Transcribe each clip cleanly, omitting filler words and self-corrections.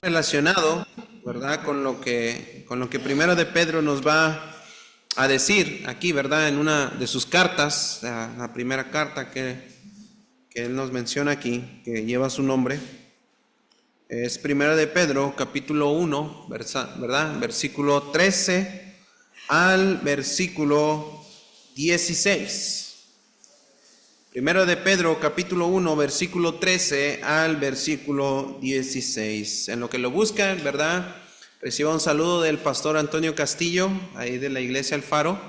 Relacionado, ¿verdad? Con lo que Primero de Pedro nos va a decir aquí, ¿verdad? En una de sus cartas, la primera carta que él nos menciona aquí, que lleva su nombre, es Primero de Pedro, capítulo 1, ¿verdad? Versículo 13 al versículo 16. Primero de Pedro, capítulo 1, versículo 13 al versículo 16. En lo que lo buscan, ¿verdad? Reciba un saludo del pastor Antonio Castillo, ahí de la iglesia El Faro.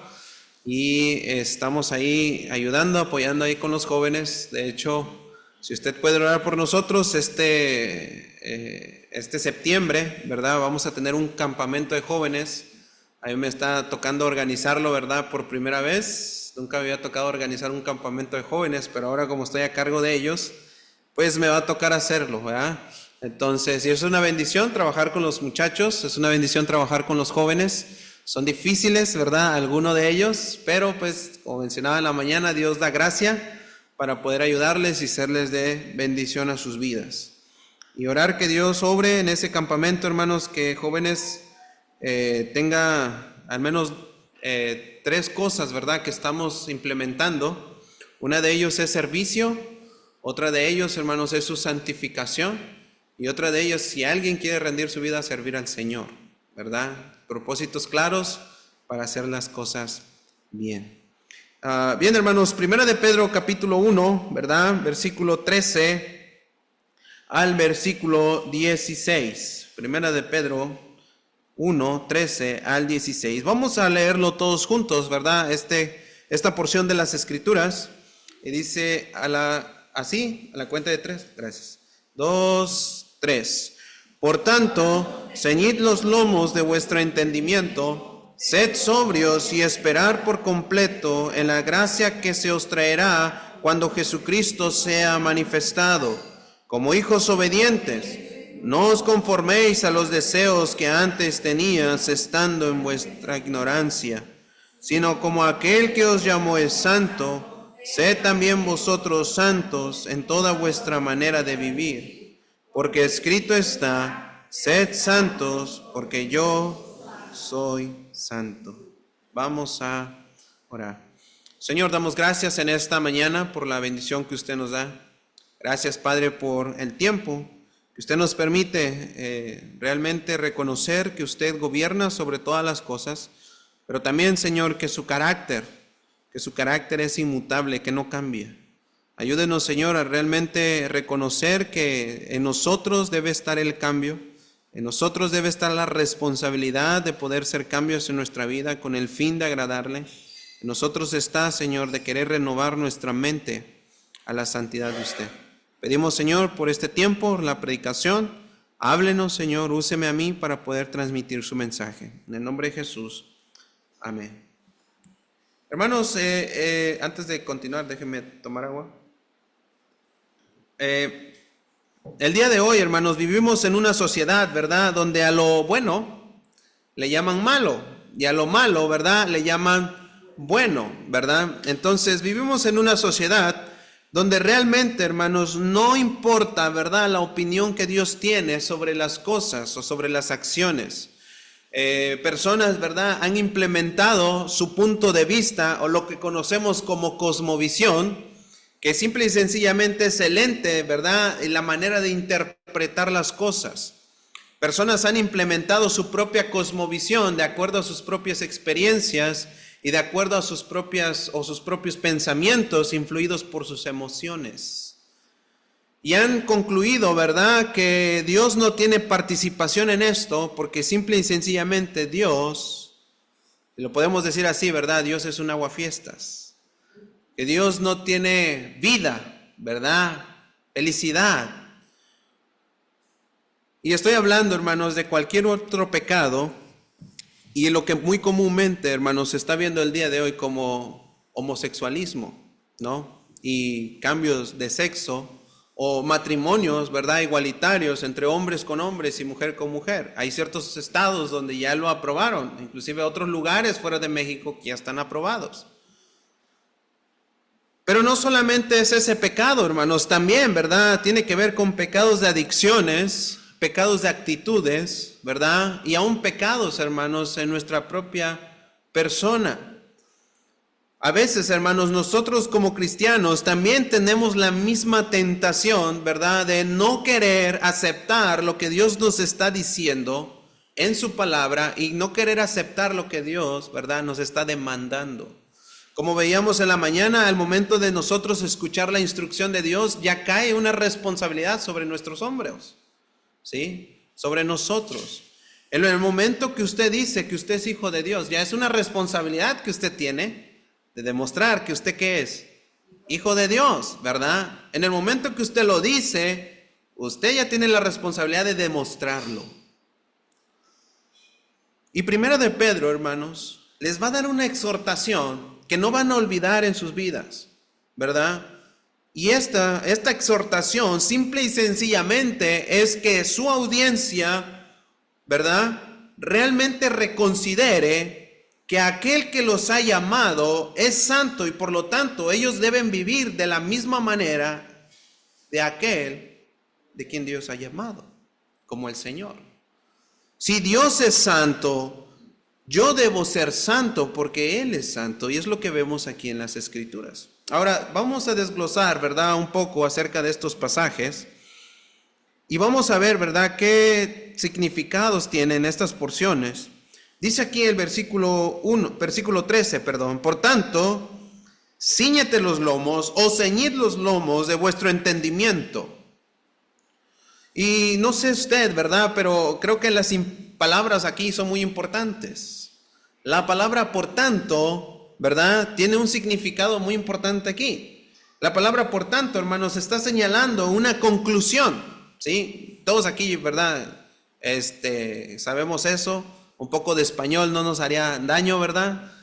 Y estamos ahí ayudando, apoyando ahí con los jóvenes. De hecho, si usted puede orar por nosotros, este septiembre, ¿verdad? Vamos a tener un campamento de jóvenes. A mí me está tocando organizarlo, ¿verdad? Por primera vez. Nunca me había tocado organizar un campamento de jóvenes, pero ahora como estoy a cargo de ellos, pues me va a tocar hacerlo, ¿verdad? Entonces, y es una bendición trabajar con los muchachos, es una bendición trabajar con los jóvenes. Son difíciles, ¿verdad? Algunos de ellos, pero pues, como mencionaba en la mañana, Dios da gracia para poder ayudarles y serles de bendición a sus vidas. Y orar que Dios obre en ese campamento, hermanos, que jóvenes tenga al menos 3 cosas, ¿verdad?, que estamos implementando. Una de ellos es servicio, otra de ellos, hermanos, es su santificación, y otra de ellos, si alguien quiere rendir su vida a servir al Señor, ¿verdad? Propósitos claros para hacer las cosas bien. Bien, hermanos, Primera de Pedro, capítulo 1, ¿verdad? Versículo 13 al versículo 16. Primera de Pedro 1, 13 al 16. Vamos a leerlo todos juntos, ¿verdad? Esta porción de las Escrituras. Y dice así, a la cuenta de 3. Gracias. 2, 3. Por tanto, ceñid los lomos de vuestro entendimiento, sed sobrios y esperar por completo en la gracia que se os traerá cuando Jesucristo sea manifestado. Como hijos obedientes, no os conforméis a los deseos que antes tenías estando en vuestra ignorancia, sino como aquel que os llamó es santo, sed también vosotros santos en toda vuestra manera de vivir. Porque escrito está, sed santos, porque yo soy santo. Vamos a orar. Señor, damos gracias en esta mañana por la bendición que usted nos da. Gracias, Padre, por el tiempo que usted nos permite realmente reconocer que usted gobierna sobre todas las cosas, pero también, Señor, que su carácter es inmutable, que no cambia. Ayúdenos, Señor, a realmente reconocer que en nosotros debe estar el cambio, en nosotros debe estar la responsabilidad de poder hacer cambios en nuestra vida con el fin de agradarle. En nosotros está, Señor, de querer renovar nuestra mente a la santidad de usted. Pedimos, Señor, por este tiempo, la predicación. Háblenos, Señor, úseme a mí para poder transmitir su mensaje. En el nombre de Jesús. Amén. Hermanos, antes de continuar, déjenme tomar agua. El día de hoy, hermanos, vivimos en una sociedad, ¿verdad?, donde a lo bueno le llaman malo y a lo malo, ¿verdad?, le llaman bueno, ¿verdad? Entonces vivimos en una sociedad donde realmente, hermanos, no importa, ¿verdad?, la opinión que Dios tiene sobre las cosas o sobre las acciones. Personas, ¿verdad?, han implementado su punto de vista o lo que conocemos como cosmovisión, que simple y sencillamente es el ente, ¿verdad?, y la manera de interpretar las cosas. Personas han implementado su propia cosmovisión de acuerdo a sus propias experiencias y de acuerdo a sus propios pensamientos influidos por sus emociones. Y han concluido, ¿verdad?, que Dios no tiene participación en esto porque simple y sencillamente Dios, y lo podemos decir así, ¿verdad?, Dios es un aguafiestas. Que Dios no tiene vida, ¿verdad?, felicidad. Y estoy hablando, hermanos, de cualquier otro pecado y lo que muy comúnmente, hermanos, se está viendo el día de hoy como homosexualismo, ¿no? Y cambios de sexo o matrimonios, ¿verdad?, igualitarios entre hombres con hombres y mujer con mujer. Hay ciertos estados donde ya lo aprobaron, inclusive otros lugares fuera de México que ya están aprobados. Pero no solamente es ese pecado, hermanos, también, ¿verdad?, tiene que ver con pecados de adicciones, pecados de actitudes, ¿verdad? Y aún pecados, hermanos, en nuestra propia persona. A veces, hermanos, nosotros como cristianos también tenemos la misma tentación, ¿verdad? De no querer aceptar lo que Dios nos está diciendo en su palabra y no querer aceptar lo que Dios, ¿verdad?, nos está demandando. Como veíamos en la mañana, al momento de nosotros escuchar la instrucción de Dios, ya cae una responsabilidad sobre nuestros hombros, ¿sí? Sobre nosotros. En el momento que usted dice que usted es hijo de Dios, ya es una responsabilidad que usted tiene de demostrar que usted ¿qué es? Hijo de Dios, ¿verdad? En el momento que usted lo dice, usted ya tiene la responsabilidad de demostrarlo. Y primero de Pedro, hermanos, les va a dar una exhortación que no van a olvidar en sus vidas, ¿verdad? Y esta exhortación simple y sencillamente es que su audiencia, ¿verdad?, realmente reconsidere que aquel que los ha llamado es santo y por lo tanto ellos deben vivir de la misma manera de aquel de quien Dios ha llamado, como el Señor. Si Dios es santo, yo debo ser santo porque Él es santo, y es lo que vemos aquí en las Escrituras. Ahora, vamos a desglosar, ¿verdad?, un poco acerca de estos pasajes, y vamos a ver, ¿verdad?, qué significados tienen estas porciones. Dice aquí el versículo 13, por tanto, cíñete los lomos o ceñid los lomos de vuestro entendimiento. Y no sé usted, ¿verdad?, pero creo que las palabras aquí son muy importantes. La palabra por tanto, ¿verdad?, tiene un significado muy importante aquí. La palabra por tanto, hermanos, está señalando una conclusión, ¿sí? Todos aquí, ¿verdad?, sabemos eso. Un poco de español no nos haría daño, ¿verdad?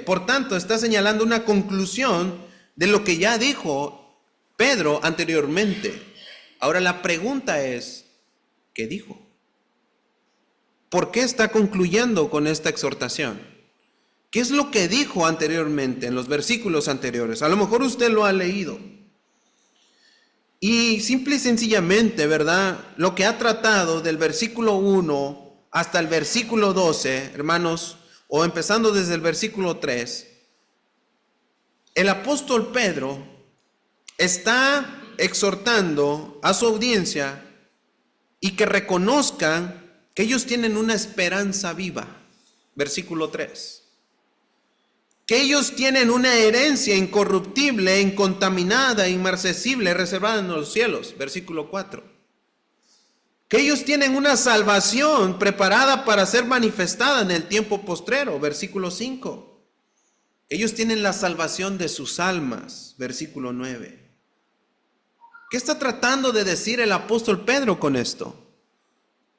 Por tanto, está señalando una conclusión de lo que ya dijo Pedro anteriormente. Ahora la pregunta es, ¿qué dijo? ¿Por qué está concluyendo con esta exhortación? ¿Qué es lo que dijo anteriormente en los versículos anteriores? A lo mejor usted lo ha leído. Y simple y sencillamente, ¿verdad?, lo que ha tratado del versículo 1 hasta el versículo 12, hermanos, o empezando desde el versículo 3, el apóstol Pedro está exhortando a su audiencia y que reconozcan que ellos tienen una esperanza viva, versículo 3. Que ellos tienen una herencia incorruptible, incontaminada, inmarcesible, reservada en los cielos, versículo 4. Que ellos tienen una salvación preparada para ser manifestada en el tiempo postrero, versículo 5. Ellos tienen la salvación de sus almas, versículo 9. ¿Qué está tratando de decir el apóstol Pedro con esto?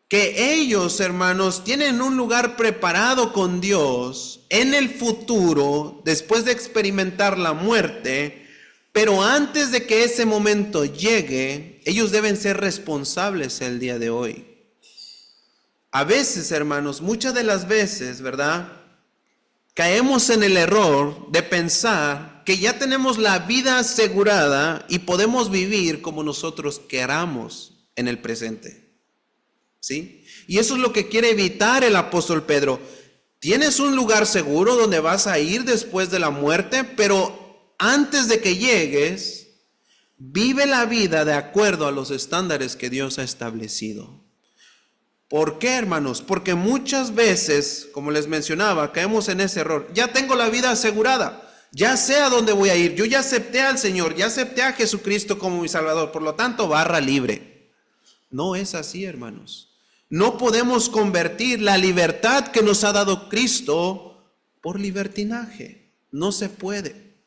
Que ellos, hermanos, tienen un lugar preparado con Dios en el futuro, después de experimentar la muerte, pero antes de que ese momento llegue, ellos deben ser responsables el día de hoy. A veces, hermanos, muchas de las veces, ¿verdad?, caemos en el error de pensar que ya tenemos la vida asegurada y podemos vivir como nosotros queramos en el presente. ¿Sí? Y eso es lo que quiere evitar el apóstol Pedro. Tienes un lugar seguro donde vas a ir después de la muerte, pero antes de que llegues, vive la vida de acuerdo a los estándares que Dios ha establecido. ¿Por qué, hermanos? Porque muchas veces, como les mencionaba, caemos en ese error. Ya tengo la vida asegurada, ya sé a dónde voy a ir, yo ya acepté al Señor, ya acepté a Jesucristo como mi Salvador, por lo tanto, barra libre. No es así, hermanos. No podemos convertir la libertad que nos ha dado Cristo por libertinaje. No se puede.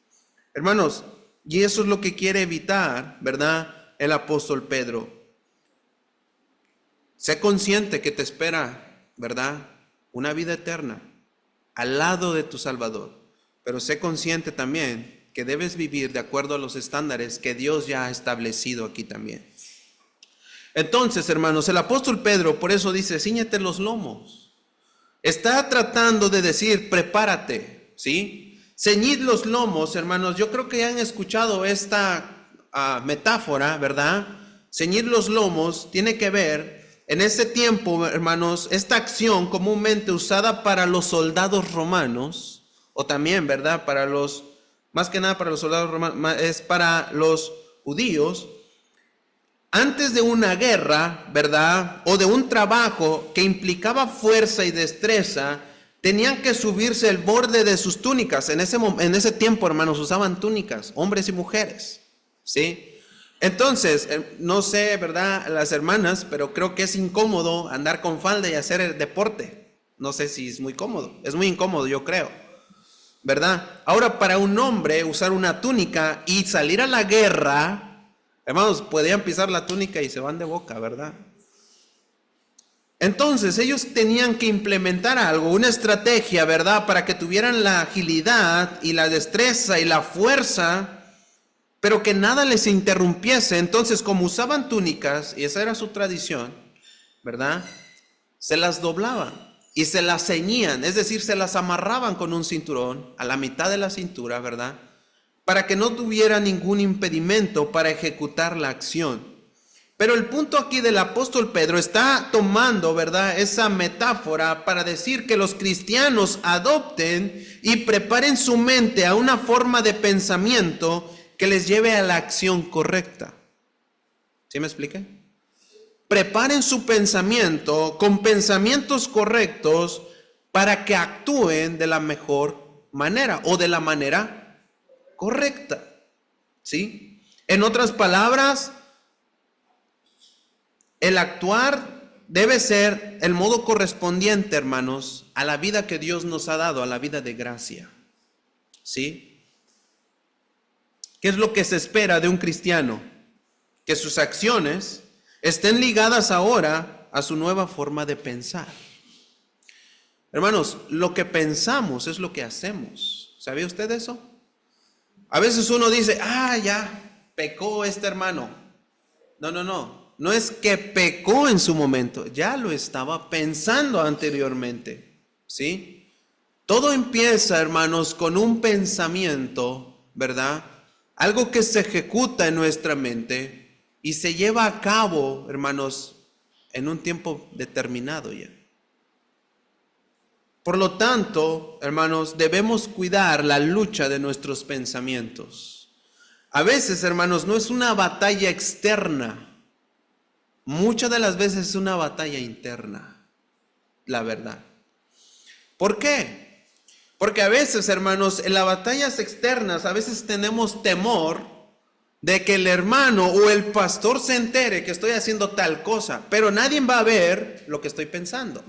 Hermanos, y eso es lo que quiere evitar, ¿verdad?, el apóstol Pedro. Sé consciente que te espera, ¿verdad?, una vida eterna al lado de tu Salvador. Pero sé consciente también que debes vivir de acuerdo a los estándares que Dios ya ha establecido aquí también. Entonces, hermanos, el apóstol Pedro por eso dice, cíñete los lomos. Está tratando de decir, prepárate, ¿sí? Ceñid los lomos, hermanos. Yo creo que ya han escuchado esta metáfora, ¿verdad? ceñir los lomos tiene que ver, en ese tiempo, hermanos, esta acción comúnmente usada para los soldados romanos, o también, ¿verdad? Más que nada para los soldados romanos, es para los judíos. Antes de una guerra, ¿verdad? O de un trabajo que implicaba fuerza y destreza, tenían que subirse el borde de sus túnicas. En ese tiempo, hermanos, usaban túnicas, hombres y mujeres, ¿sí? Entonces, no sé, ¿verdad? Las hermanas, pero creo que es incómodo andar con falda y hacer el deporte. No sé si es muy cómodo. Es muy incómodo, yo creo, ¿verdad? Ahora, para un hombre usar una túnica y salir a la guerra, hermanos, podían pisar la túnica y se van de boca, ¿verdad? Entonces, ellos tenían que implementar algo, una estrategia, ¿verdad? Para que tuvieran la agilidad y la destreza y la fuerza, pero que nada les interrumpiese. Entonces, como usaban túnicas, y esa era su tradición, ¿verdad? Se las doblaban y se las ceñían, es decir, se las amarraban con un cinturón a la mitad de la cintura, ¿verdad? Para que no tuviera ningún impedimento para ejecutar la acción. Pero el punto aquí del apóstol Pedro está tomando, ¿verdad?, esa metáfora para decir que los cristianos adopten y preparen su mente a una forma de pensamiento que les lleve a la acción correcta. ¿Sí me expliqué? Preparen su pensamiento con pensamientos correctos para que actúen de la mejor manera o de la manera correcta. ¿Sí? En otras palabras, el actuar debe ser el modo correspondiente, hermanos, a la vida que Dios nos ha dado, a la vida de gracia. ¿Sí? ¿Qué es lo que se espera de un cristiano? Que sus acciones estén ligadas ahora a su nueva forma de pensar. Hermanos, lo que pensamos es lo que hacemos. ¿Sabía usted eso? A veces uno dice, ya, pecó este hermano. No es que pecó en su momento, ya lo estaba pensando anteriormente, ¿sí? Todo empieza, hermanos, con un pensamiento, ¿verdad? Algo que se ejecuta en nuestra mente y se lleva a cabo, hermanos, en un tiempo determinado ya. Por lo tanto, hermanos, debemos cuidar la lucha de nuestros pensamientos. A veces, hermanos, no es una batalla externa. Muchas de las veces es una batalla interna, la verdad. ¿Por qué? Porque a veces, hermanos, en las batallas externas, a veces tenemos temor de que el hermano o el pastor se entere que estoy haciendo tal cosa, pero nadie va a ver lo que estoy pensando.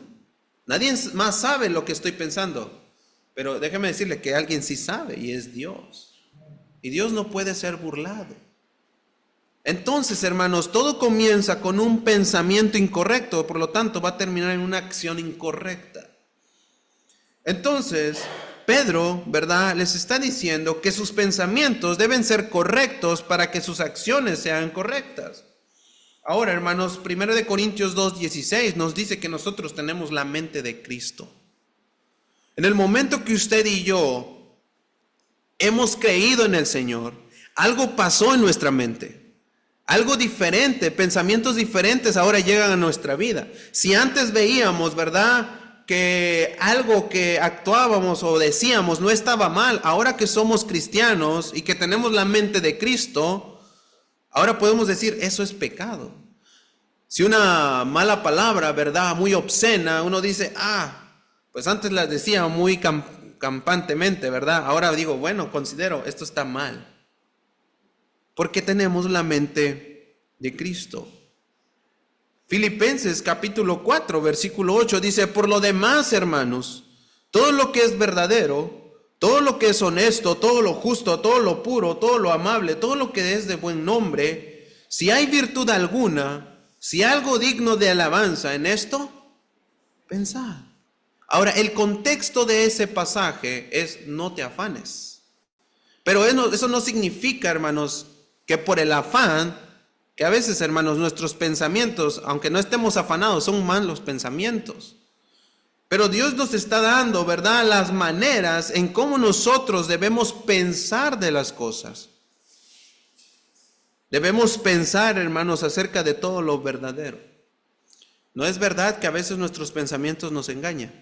Nadie más sabe lo que estoy pensando. Pero déjeme decirle que alguien sí sabe y es Dios. Y Dios no puede ser burlado. Entonces, hermanos, todo comienza con un pensamiento incorrecto, por lo tanto va a terminar en una acción incorrecta. Entonces, Pedro, ¿verdad?, les está diciendo que sus pensamientos deben ser correctos para que sus acciones sean correctas. Ahora, hermanos, 1 Corintios 2:16 nos dice que nosotros tenemos la mente de Cristo. En el momento que usted y yo hemos creído en el Señor, algo pasó en nuestra mente. Algo diferente, pensamientos diferentes ahora llegan a nuestra vida. Si antes veíamos, ¿verdad?, que algo que actuábamos o decíamos no estaba mal, ahora que somos cristianos y que tenemos la mente de Cristo, ahora podemos decir, eso es pecado. Si una mala palabra, ¿verdad?, muy obscena, uno dice, pues antes la decía muy campantemente, ¿verdad? Ahora digo, bueno, considero, esto está mal. Porque tenemos la mente de Cristo. Filipenses capítulo 4, versículo 8 dice, por lo demás, hermanos, todo lo que es verdadero, todo lo que es honesto, todo lo justo, todo lo puro, todo lo amable, todo lo que es de buen nombre, si hay virtud alguna, si algo digno de alabanza en esto, pensad. Ahora, el contexto de ese pasaje es no te afanes. Pero eso no significa, hermanos, que por el afán, que a veces, hermanos, nuestros pensamientos, aunque no estemos afanados, son malos pensamientos. Pero Dios nos está dando, ¿verdad?, las maneras en cómo nosotros debemos pensar de las cosas. Debemos pensar, hermanos, acerca de todo lo verdadero. No es verdad que a veces nuestros pensamientos nos engañan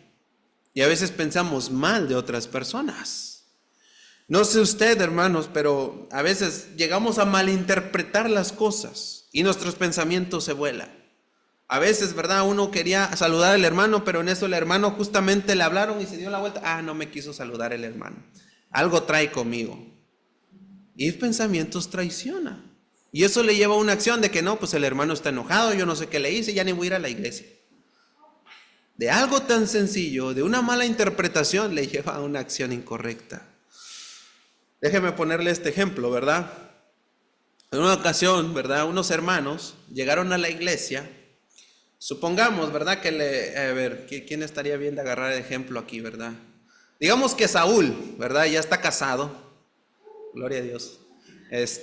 y a veces pensamos mal de otras personas. No sé usted, hermanos, pero a veces llegamos a malinterpretar las cosas y nuestros pensamientos se vuelan. A veces, ¿verdad? Uno quería saludar al hermano, pero en eso el hermano justamente le hablaron y se dio la vuelta. Ah, no me quiso saludar el hermano. Algo trae conmigo. Y pensamientos traicionan. Y eso le lleva a una acción de que no, pues el hermano está enojado, yo no sé qué le hice, ya ni voy a ir a la iglesia. De algo tan sencillo, de una mala interpretación, le lleva a una acción incorrecta. Déjeme ponerle este ejemplo, ¿verdad? En una ocasión, ¿verdad? Unos hermanos llegaron a la iglesia. Supongamos, ¿verdad? A ver, ¿quién estaría bien de agarrar el ejemplo aquí, verdad? Digamos que Saúl, ¿verdad? Ya está casado. Gloria a Dios.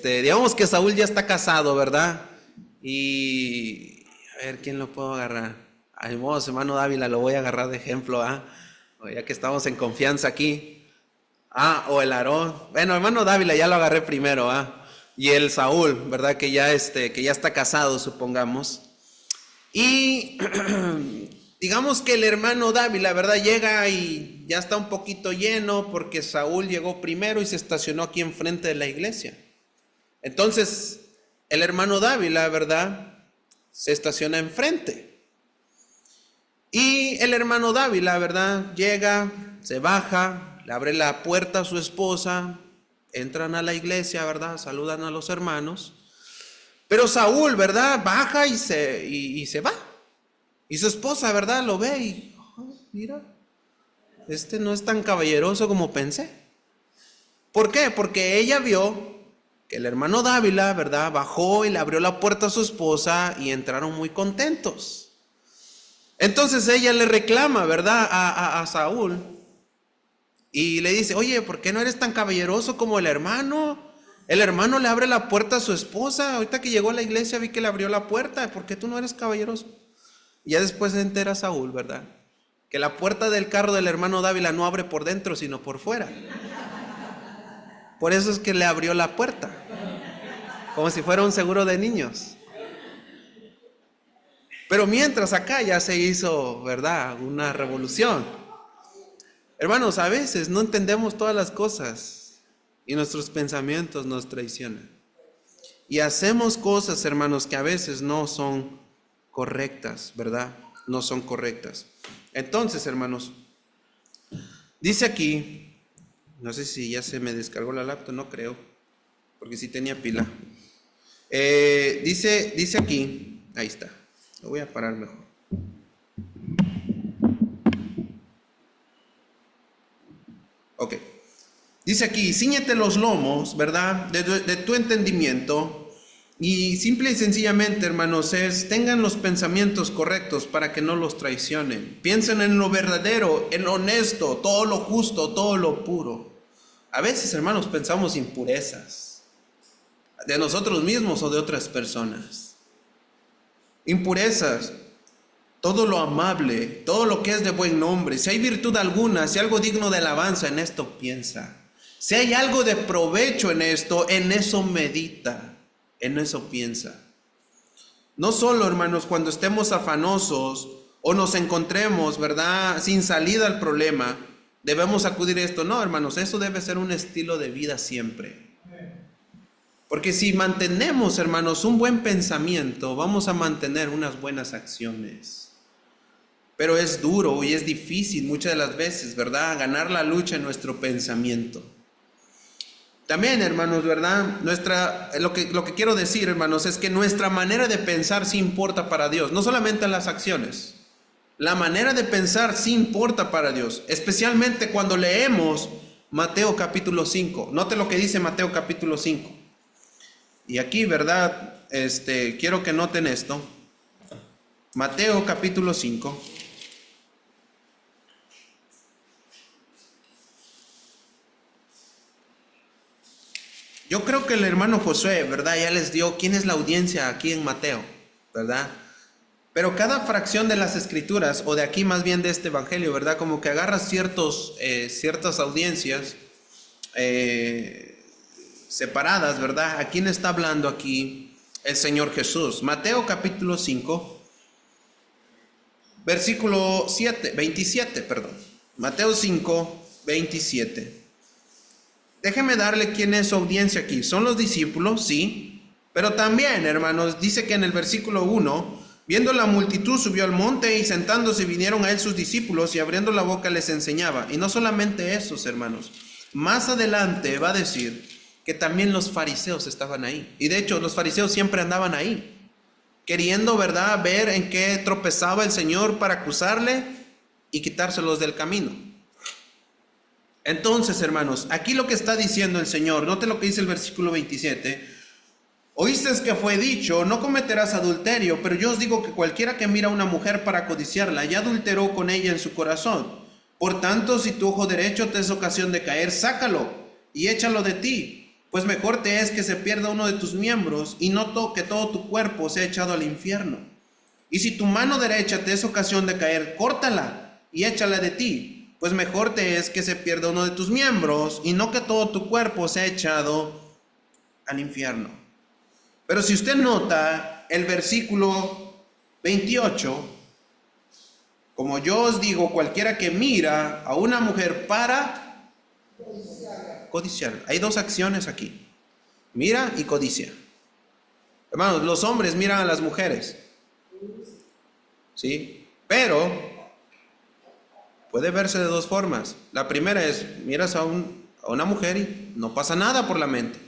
Digamos que Saúl ya está casado, ¿verdad? Y a ver, ¿quién lo puedo agarrar? Ay, modo, hermano Dávila, lo voy a agarrar de ejemplo, ¿ah? Ya que estamos en confianza aquí. O el Aarón. Bueno, hermano Dávila ya lo agarré primero, ¿ah? Y el Saúl, ¿verdad? Que ya está casado, supongamos. Y digamos que el hermano Dávila, ¿verdad? Llega y ya está un poquito lleno porque Saúl llegó primero y se estacionó aquí enfrente de la iglesia. Entonces, el hermano Dávila, ¿verdad? Se estaciona enfrente. Y el hermano Dávila, ¿verdad? Llega, se baja, le abre la puerta a su esposa, entran a la iglesia, ¿verdad? Saludan a los hermanos. Pero Saúl, ¿verdad? Baja y se va. Y su esposa, ¿verdad? Lo ve y, mira, no es tan caballeroso como pensé. ¿Por qué? Porque ella vio que el hermano Dávila, ¿verdad? Bajó y le abrió la puerta a su esposa y entraron muy contentos. Entonces ella le reclama, ¿verdad? A Saúl y le dice, oye, ¿por qué no eres tan caballeroso como el hermano? El hermano le abre la puerta a su esposa. Ahorita que llegó a la iglesia vi que le abrió la puerta. ¿Por qué tú no eres caballeroso? Y ya después se entera Saúl, ¿verdad? Que la puerta del carro del hermano Dávila no abre por dentro, sino por fuera. Por eso es que le abrió la puerta. Como si fuera un seguro de niños. Pero mientras acá ya se hizo, ¿verdad? Una revolución. Hermanos, a veces no entendemos todas las cosas. Y nuestros pensamientos nos traicionan. Y hacemos cosas, hermanos, que a veces no son correctas, ¿verdad? No son correctas. Entonces, hermanos, dice aquí, no sé si ya se me descargó la laptop, no creo, porque sí tenía pila. Dice aquí, ahí está, lo voy a parar mejor. Ok. Dice aquí, cíñete los lomos, ¿verdad? De tu entendimiento. Y simple y sencillamente, hermanos, tengan los pensamientos correctos para que no los traicionen. Piensen en lo verdadero, en lo honesto, todo lo justo, todo lo puro. A veces, hermanos, pensamos impurezas de nosotros mismos o de otras personas. Impurezas, todo lo amable, todo lo que es de buen nombre. Si hay virtud alguna, si hay algo digno de alabanza, en esto piensa. Si hay algo de provecho en esto, en eso medita, en eso piensa. No solo, hermanos, cuando estemos afanosos o nos encontremos, ¿verdad?, sin salida al problema, debemos acudir a esto. No, hermanos, eso debe ser un estilo de vida siempre. Porque si mantenemos, hermanos, un buen pensamiento, vamos a mantener unas buenas acciones. Pero es duro y es difícil muchas de las veces, ¿verdad?, ganar la lucha en nuestro pensamiento. También, hermanos, ¿verdad? Lo que quiero decir, hermanos, es que nuestra manera de pensar sí importa para Dios, no solamente las acciones. La manera de pensar sí importa para Dios, especialmente cuando leemos Mateo capítulo 5. Note lo que dice Mateo capítulo 5. Y aquí, ¿verdad? Quiero que noten esto. Mateo capítulo 5. Yo creo que el hermano Josué, ¿verdad?, ya les dio quién es la audiencia aquí en Mateo, ¿verdad? Pero cada fracción de las escrituras, o de aquí más bien de este evangelio, ¿verdad?, como que agarra ciertas audiencias separadas, ¿verdad? ¿A quién está hablando aquí el Señor Jesús? Mateo capítulo 5, versículo 27, perdón. Mateo 5, 27. Déjeme darle quién es su audiencia aquí. Son los discípulos, sí, pero también, hermanos, dice que en el versículo 1, viendo la multitud subió al monte y sentándose vinieron a él sus discípulos y abriendo la boca les enseñaba. Y no solamente esos, hermanos, más adelante va a decir que también los fariseos estaban ahí. Y de hecho los fariseos siempre andaban ahí, queriendo, ¿verdad?, ver en qué tropezaba el Señor para acusarle y quitárselos del camino. Entonces, hermanos, aquí lo que está diciendo el Señor, note lo que dice el versículo 27. Oíste que fue dicho, no cometerás adulterio, pero yo os digo que cualquiera que mira a una mujer para codiciarla, ya adulteró con ella en su corazón. Por tanto, si tu ojo derecho te es ocasión de caer, sácalo y échalo de ti, pues mejor te es que se pierda uno de tus miembros y no que todo tu cuerpo sea echado al infierno. Y si tu mano derecha te es ocasión de caer, córtala y échala de ti, pues mejor te es que se pierda uno de tus miembros y no que todo tu cuerpo sea echado al infierno. Pero si usted nota el versículo 28, como yo os digo, cualquiera que mira a una mujer para codiciarla. Hay dos acciones aquí: mira y codicia. Hermanos, los hombres miran a las mujeres, ¿sí? Pero puede verse de dos formas. La primera es, miras a una mujer y no pasa nada por la mente.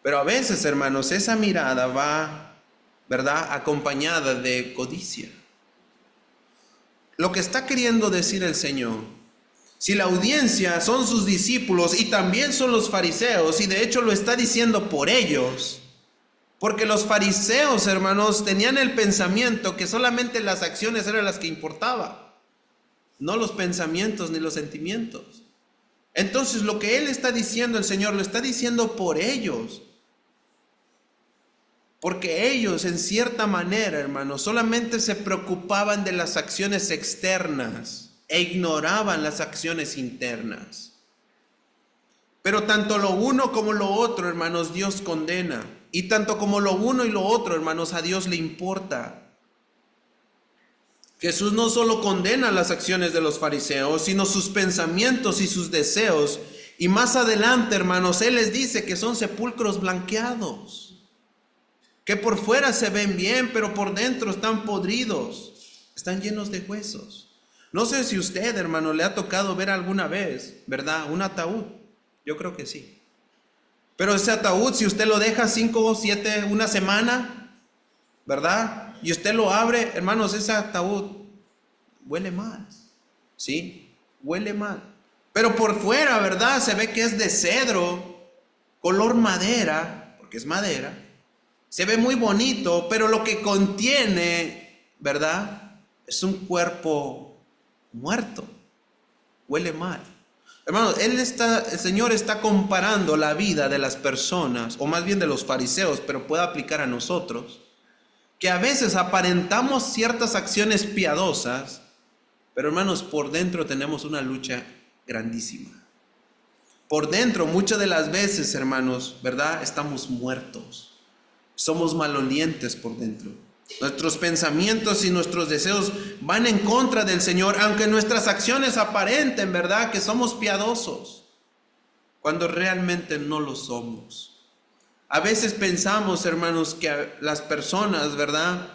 Pero a veces, hermanos, esa mirada va, ¿verdad?, acompañada de codicia. Lo que está queriendo decir el Señor, si la audiencia son sus discípulos y también son los fariseos, y de hecho lo está diciendo por ellos, porque los fariseos, hermanos, tenían el pensamiento que solamente las acciones eran las que importaban, no los pensamientos ni los sentimientos. Entonces lo que Él está diciendo, el Señor, lo está diciendo por ellos. Porque ellos, en cierta manera, hermanos, solamente se preocupaban de las acciones externas e ignoraban las acciones internas. Pero tanto lo uno como lo otro, hermanos, Dios condena. Y tanto como lo uno y lo otro, hermanos, a Dios le importa. Jesús no solo condena las acciones de los fariseos, sino sus pensamientos y sus deseos. Y más adelante, hermanos, Él les dice que son sepulcros blanqueados, que por fuera se ven bien, pero por dentro están podridos, están llenos de huesos. No sé si usted, hermano, le ha tocado ver alguna vez, ¿verdad?, un ataúd. Yo creo que sí. Pero ese ataúd, si usted lo deja 5 o 7, una semana, ¿verdad?, y usted lo abre, hermanos, ese ataúd huele mal, ¿sí? Huele mal. Pero por fuera, ¿verdad?, se ve que es de cedro, color madera, porque es madera. Se ve muy bonito, pero lo que contiene, ¿verdad?, es un cuerpo muerto. Huele mal. Hermanos, el Señor está comparando la vida de las personas, o más bien de los fariseos, pero puede aplicar a nosotros, que a veces aparentamos ciertas acciones piadosas, pero hermanos, por dentro tenemos una lucha grandísima. Por dentro, muchas de las veces, hermanos, ¿verdad?, estamos muertos. Somos malolientes por dentro. Nuestros pensamientos y nuestros deseos van en contra del Señor, aunque nuestras acciones aparenten, ¿verdad?, que somos piadosos, cuando realmente no lo somos. A veces pensamos, hermanos, que las personas, ¿verdad?,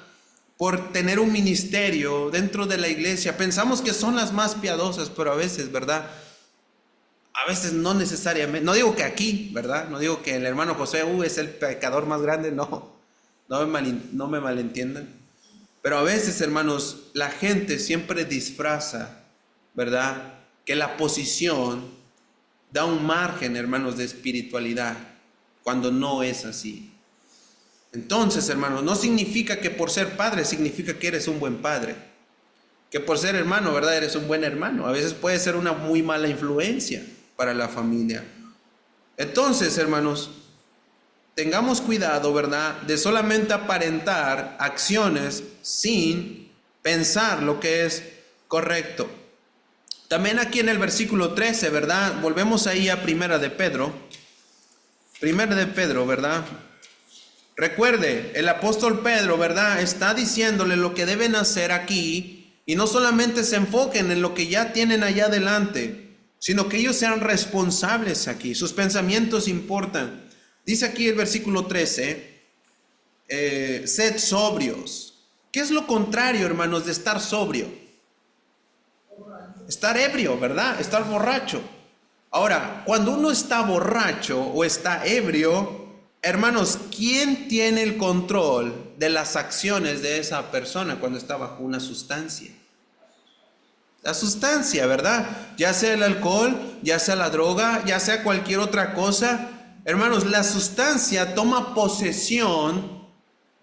por tener un ministerio dentro de la iglesia, pensamos que son las más piadosas, pero a veces, ¿verdad?, a veces no necesariamente. No digo que aquí, ¿verdad?, no digo que el hermano José es el pecador más grande, no me malentiendan. Pero a veces, hermanos, la gente siempre disfraza, ¿verdad?, que la posición da un margen, hermanos, de espiritualidad, cuando no es así. Entonces, hermanos, no significa que por ser padre significa que eres un buen padre, que por ser hermano, ¿verdad?, eres un buen hermano. A veces puede ser una muy mala influencia para la familia. Entonces, hermanos, tengamos cuidado, ¿verdad?, de solamente aparentar acciones sin pensar lo que es correcto. También aquí en el versículo 13, ¿verdad?, volvemos ahí a Primera de Pedro. Primero de Pedro, ¿verdad? Recuerde, el apóstol Pedro, ¿verdad? Está diciéndole lo que deben hacer aquí, y no solamente se enfoquen en lo que ya tienen allá adelante, sino que ellos sean responsables aquí. Sus pensamientos importan. Dice aquí el versículo 13, sed sobrios. ¿Qué es lo contrario, hermanos, de estar sobrio? Estar ebrio, ¿verdad? Estar borracho. Ahora, cuando uno está borracho o está ebrio, hermanos, ¿quién tiene el control de las acciones de esa persona cuando está bajo una sustancia? La sustancia, ¿verdad? Ya sea el alcohol, ya sea la droga, ya sea cualquier otra cosa. Hermanos, la sustancia toma posesión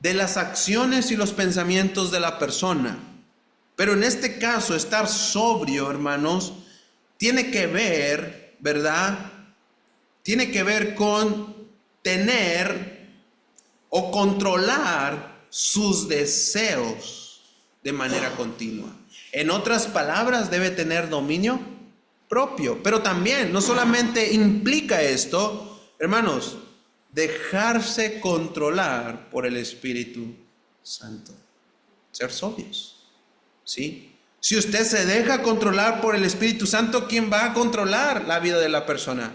de las acciones y los pensamientos de la persona. Pero en este caso, estar sobrio, hermanos, tiene que ver, ¿verdad? Tiene que ver con tener o controlar sus deseos de manera continua. En otras palabras, debe tener dominio propio. Pero también, no solamente implica esto, hermanos, dejarse controlar por el Espíritu Santo. Ser sobrios. ¿Sí? Si usted se deja controlar por el Espíritu Santo, ¿quién va a controlar la vida de la persona?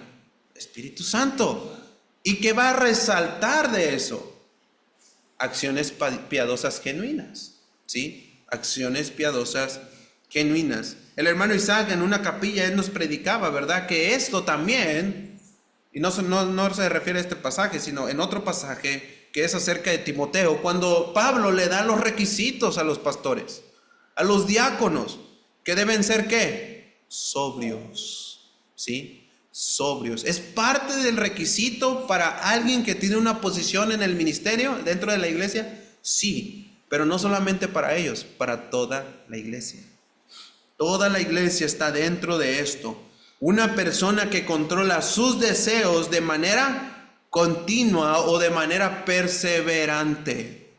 El Espíritu Santo. ¿Y qué va a resaltar de eso? Acciones piadosas genuinas. ¿Sí? Acciones piadosas genuinas. El hermano Isaac en una capilla, él nos predicaba, ¿verdad? Que esto también, y no se refiere a este pasaje, sino en otro pasaje que es acerca de Timoteo, cuando Pablo le da los requisitos a los pastores, a los diáconos, que deben ser ¿qué? Sobrios, ¿sí? Sobrios. ¿Es parte del requisito para alguien que tiene una posición en el ministerio dentro de la iglesia? Sí, pero no solamente para ellos, para toda la iglesia. Toda la iglesia está dentro de esto. Una persona que controla sus deseos de manera continua o de manera perseverante.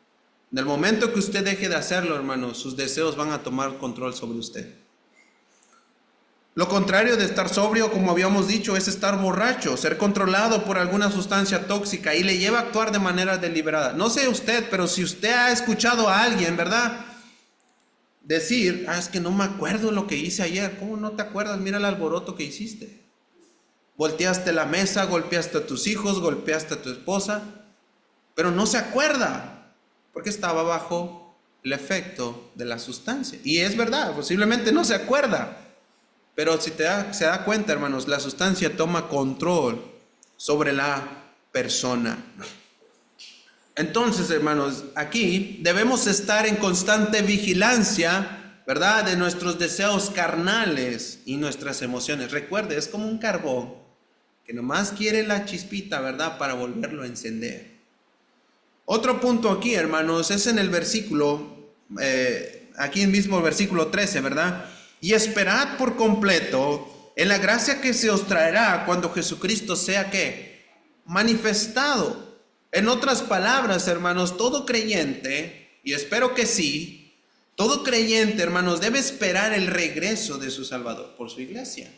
En el momento que usted deje de hacerlo, hermanos, sus deseos van a tomar control sobre usted. Lo contrario de estar sobrio, como habíamos dicho, es estar borracho, ser controlado por alguna sustancia tóxica y le lleva a actuar de manera deliberada. No sé usted, pero si usted ha escuchado a alguien, ¿verdad?, decir, es que no me acuerdo lo que hice ayer. ¿Cómo no te acuerdas? Mira el alboroto que hiciste. Volteaste la mesa, golpeaste a tus hijos, golpeaste a tu esposa, pero no se acuerda, porque estaba bajo el efecto de la sustancia. Y es verdad, posiblemente no se acuerda, pero si se da cuenta, hermanos, la sustancia toma control sobre la persona. Entonces, hermanos, aquí debemos estar en constante vigilancia, ¿verdad?, de nuestros deseos carnales y nuestras emociones. Recuerde, es como un carbón que nomás quiere la chispita, ¿verdad?, para volverlo a encender. Otro punto aquí, hermanos, es en el versículo, aquí mismo el versículo 13, ¿verdad? Y esperad por completo en la gracia que se os traerá cuando Jesucristo sea, ¿qué?, manifestado. En otras palabras, hermanos, todo creyente, y espero que sí, todo creyente, hermanos, debe esperar el regreso de su Salvador por su iglesia.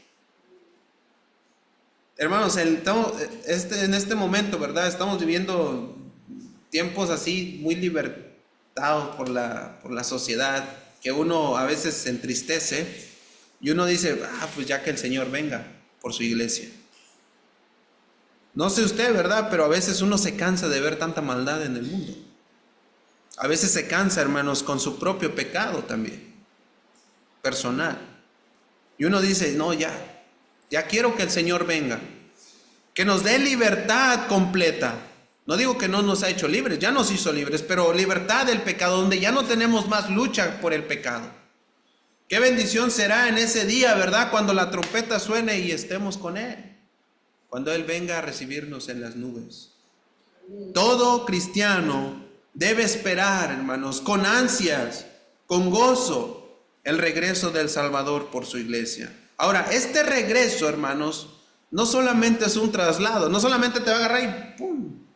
Hermanos, en este momento, ¿verdad?, estamos viviendo tiempos así muy libertados por la sociedad, que uno a veces se entristece y uno dice, pues ya que el Señor venga por su iglesia. No sé usted, ¿verdad?, pero a veces uno se cansa de ver tanta maldad en el mundo. A veces se cansa, hermanos, con su propio pecado también, personal. Y uno dice, no, ya quiero que el Señor venga, que nos dé libertad completa. No digo que no nos ha hecho libres, ya nos hizo libres, pero libertad del pecado, donde ya no tenemos más lucha por el pecado. Qué bendición será en ese día, ¿verdad?, cuando la trompeta suene y estemos con Él. Cuando Él venga a recibirnos en las nubes. Todo cristiano debe esperar, hermanos, con ansias, con gozo, el regreso del Salvador por su iglesia. Ahora, este regreso, hermanos, no solamente es un traslado, no solamente te va a agarrar y ¡pum!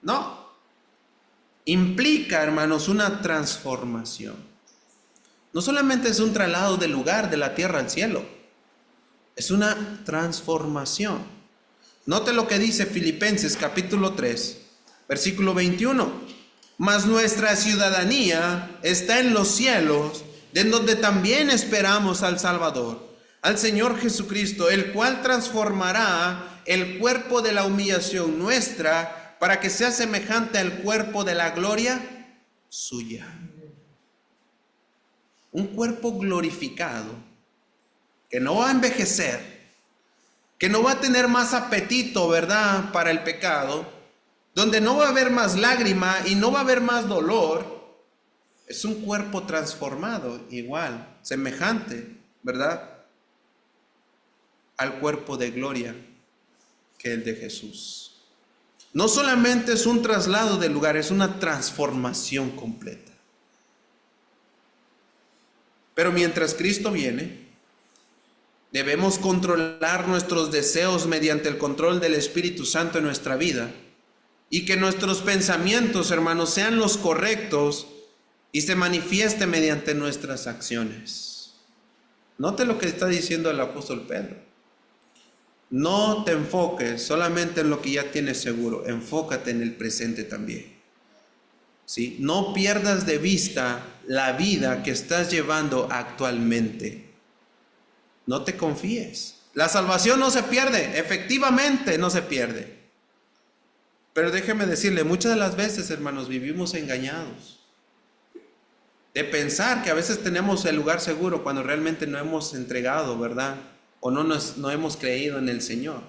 No. Implica, hermanos, una transformación. No solamente es un traslado del lugar, de la tierra al cielo. Es una transformación. Note lo que dice Filipenses capítulo 3, versículo 21. Mas nuestra ciudadanía está en los cielos, de donde también esperamos al Salvador, al Señor Jesucristo, el cual transformará el cuerpo de la humillación nuestra para que sea semejante al cuerpo de la gloria suya. Un cuerpo glorificado, que no va a envejecer, que no va a tener más apetito, ¿verdad?, para el pecado, donde no va a haber más lágrima y no va a haber más dolor. Es un cuerpo transformado, igual, semejante, ¿verdad?, al cuerpo de gloria que el de Jesús. No solamente es un traslado de lugar, es una transformación completa. Pero mientras Cristo viene, debemos controlar nuestros deseos mediante el control del Espíritu Santo en nuestra vida, y que nuestros pensamientos, hermanos, sean los correctos y se manifieste mediante nuestras acciones. Note lo que está diciendo el apóstol Pedro. No te enfoques solamente en lo que ya tienes seguro, enfócate en el presente también. ¿Sí? No pierdas de vista la vida que estás llevando actualmente. No te confíes. La salvación no se pierde, efectivamente no se pierde. Pero déjeme decirle, muchas de las veces, hermanos, vivimos engañados. De pensar que a veces tenemos el lugar seguro cuando realmente no hemos entregado, ¿verdad? O no hemos creído en el Señor.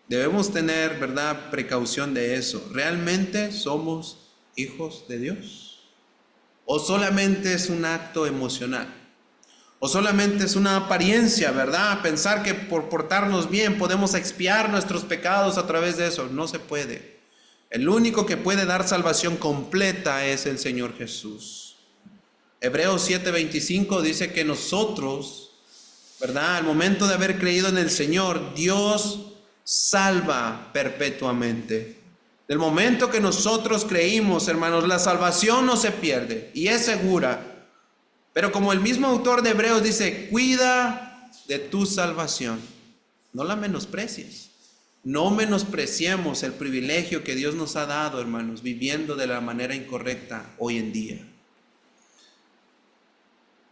Debemos tener, ¿verdad?, precaución de eso. ¿Realmente somos hijos de Dios? ¿O solamente es un acto emocional? ¿O solamente es una apariencia, ¿verdad? Pensar que por portarnos bien podemos expiar nuestros pecados a través de eso. No se puede. El único que puede dar salvación completa es el Señor Jesús. Hebreos 7:25 dice que nosotros, ¿verdad?, al momento de haber creído en el Señor, Dios salva perpetuamente. Del momento que nosotros creímos, hermanos, la salvación no se pierde y es segura. Pero como el mismo autor de Hebreos dice, cuida de tu salvación. No la menosprecies. No menospreciemos el privilegio que Dios nos ha dado, hermanos, viviendo de la manera incorrecta hoy en día.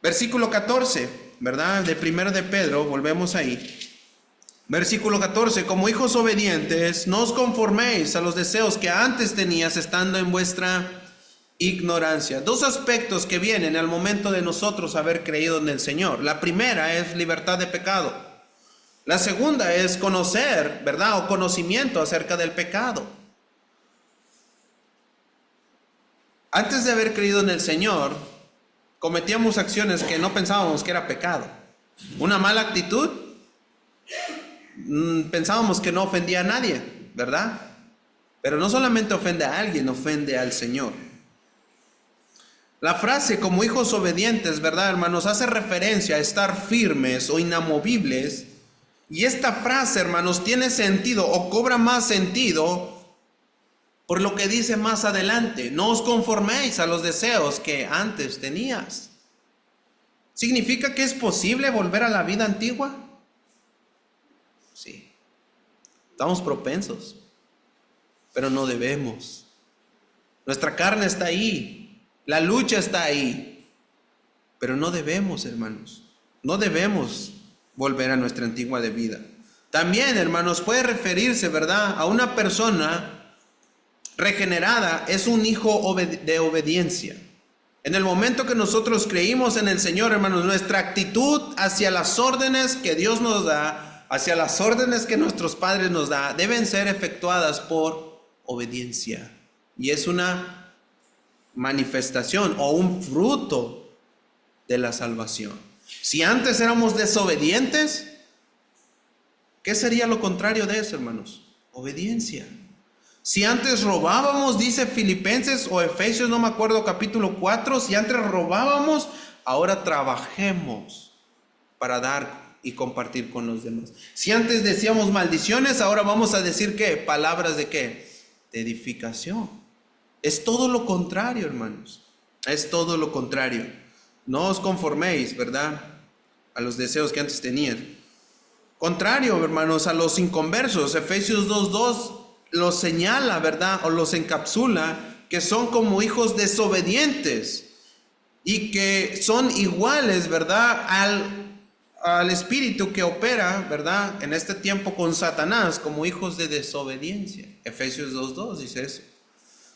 Versículo 14, ¿verdad?, de 1 de Pedro, volvemos ahí. Versículo 14, como hijos obedientes, no os conforméis a los deseos que antes tenías estando en vuestra ignorancia. Dos aspectos que vienen al momento de nosotros haber creído en el Señor. La primera es libertad de pecado. La segunda es conocer, ¿verdad?, o conocimiento acerca del pecado. Antes de haber creído en el Señor, cometíamos acciones que no pensábamos que era pecado. Una mala actitud, pensábamos que no ofendía a nadie, ¿verdad? Pero no solamente ofende a alguien, ofende al Señor. La frase como hijos obedientes, ¿verdad, hermanos?, hace referencia a estar firmes o inamovibles. Y esta frase, hermanos, tiene sentido o cobra más sentido por lo que dice más adelante. No os conforméis a los deseos que antes tenías. ¿Significa que es posible volver a la vida antigua? Sí. Estamos propensos, pero no debemos. Nuestra carne está ahí, la lucha está ahí, pero no debemos, hermanos. No debemos volver a nuestra antigua de vida. También, hermanos, puede referirse, ¿verdad?, a una persona regenerada, es un hijo de obediencia. En el momento que nosotros creímos en el Señor, hermanos, nuestra actitud hacia las órdenes que Dios nos da, hacia las órdenes que nuestros padres nos dan, deben ser efectuadas por obediencia. Y es una manifestación o un fruto de la salvación. Si antes éramos desobedientes, ¿qué sería lo contrario de eso, hermanos? Obediencia. Si antes robábamos, dice Filipenses o Efesios, no me acuerdo, capítulo 4, si antes robábamos, ahora trabajemos para dar y compartir con los demás. Si antes decíamos maldiciones, ahora vamos a decir ¿qué? Palabras de ¿qué? De edificación. Es todo lo contrario, hermanos. Es todo lo contrario. No os conforméis, ¿verdad?, a los deseos que antes tenían. Contrario, hermanos, a los inconversos, Efesios 2:2 los señala, ¿verdad? O los encapsula, que son como hijos desobedientes y que son iguales, ¿verdad? Al espíritu que opera, ¿verdad? En este tiempo con Satanás, como hijos de desobediencia. Efesios 2:2 dice eso.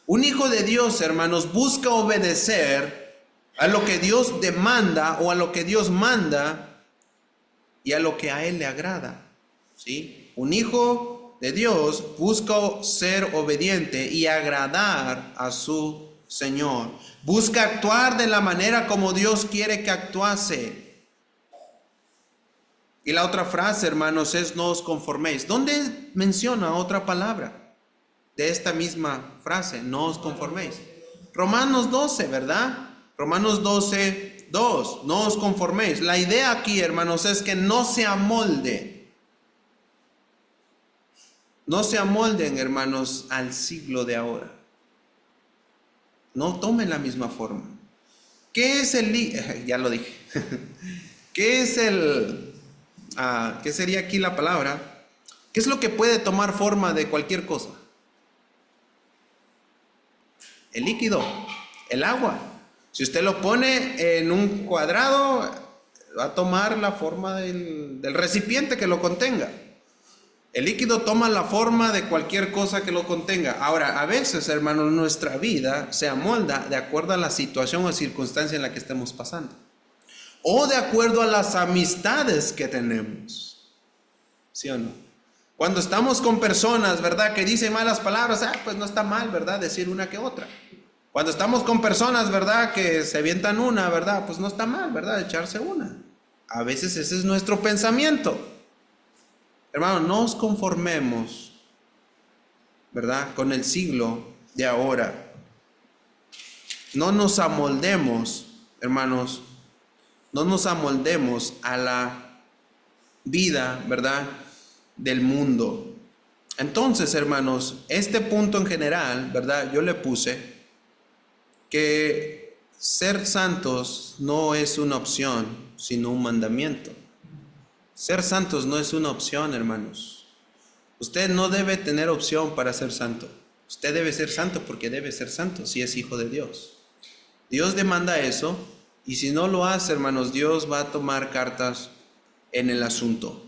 Un hijo de Dios, hermanos, busca obedecer a lo que Dios demanda o a lo que Dios manda y a lo que a Él le agrada, ¿sí? Un hijo de Dios busca ser obediente y agradar a su Señor. Busca actuar de la manera como Dios quiere que actuase. Y la otra frase, hermanos, es no os conforméis. ¿Dónde menciona otra palabra de esta misma frase? No os conforméis. Romanos 12, ¿verdad? Romanos 12:2. No os conforméis. La idea aquí, hermanos, es que no se amolde. No se amolden, hermanos, al siglo de ahora. No tomen la misma forma. ¿Qué es ya lo dije. ¿Qué es qué sería aquí la palabra? ¿Qué es lo que puede tomar forma de cualquier cosa? El líquido, el agua. Si usted lo pone en un cuadrado, va a tomar la forma del recipiente que lo contenga. El líquido toma la forma de cualquier cosa que lo contenga. Ahora, a veces, hermanos, nuestra vida se amolda de acuerdo a la situación o circunstancia en la que estemos pasando. O de acuerdo a las amistades que tenemos. ¿Sí o no? Cuando estamos con personas, ¿verdad?, que dicen malas palabras, pues no está mal, ¿verdad?, decir una que otra. Cuando estamos con personas, ¿verdad?, que se avientan una, ¿verdad?, pues no está mal, ¿verdad?, echarse una. A veces ese es nuestro pensamiento. Hermano, no os conformemos, ¿verdad?, con el siglo de ahora. No nos amoldemos, hermanos, no nos amoldemos a la vida, ¿verdad?, del mundo. Entonces, hermanos, este punto en general, ¿verdad?, yo le puse que ser santos no es una opción, sino un mandamiento. Ser santos no es una opción, hermanos. Usted no debe tener opción para ser santo. Usted debe ser santo porque debe ser santo si es hijo de Dios. Dios demanda eso, y si no lo hace, hermanos, Dios va a tomar cartas en el asunto.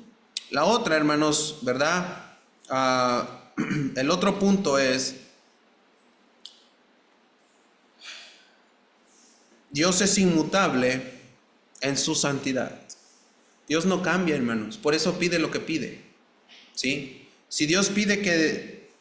La otra, hermanos, ¿verdad? El otro punto es: Dios es inmutable en su santidad. Dios no cambia, hermanos. Por eso pide lo que pide, ¿sí? Si Dios pide que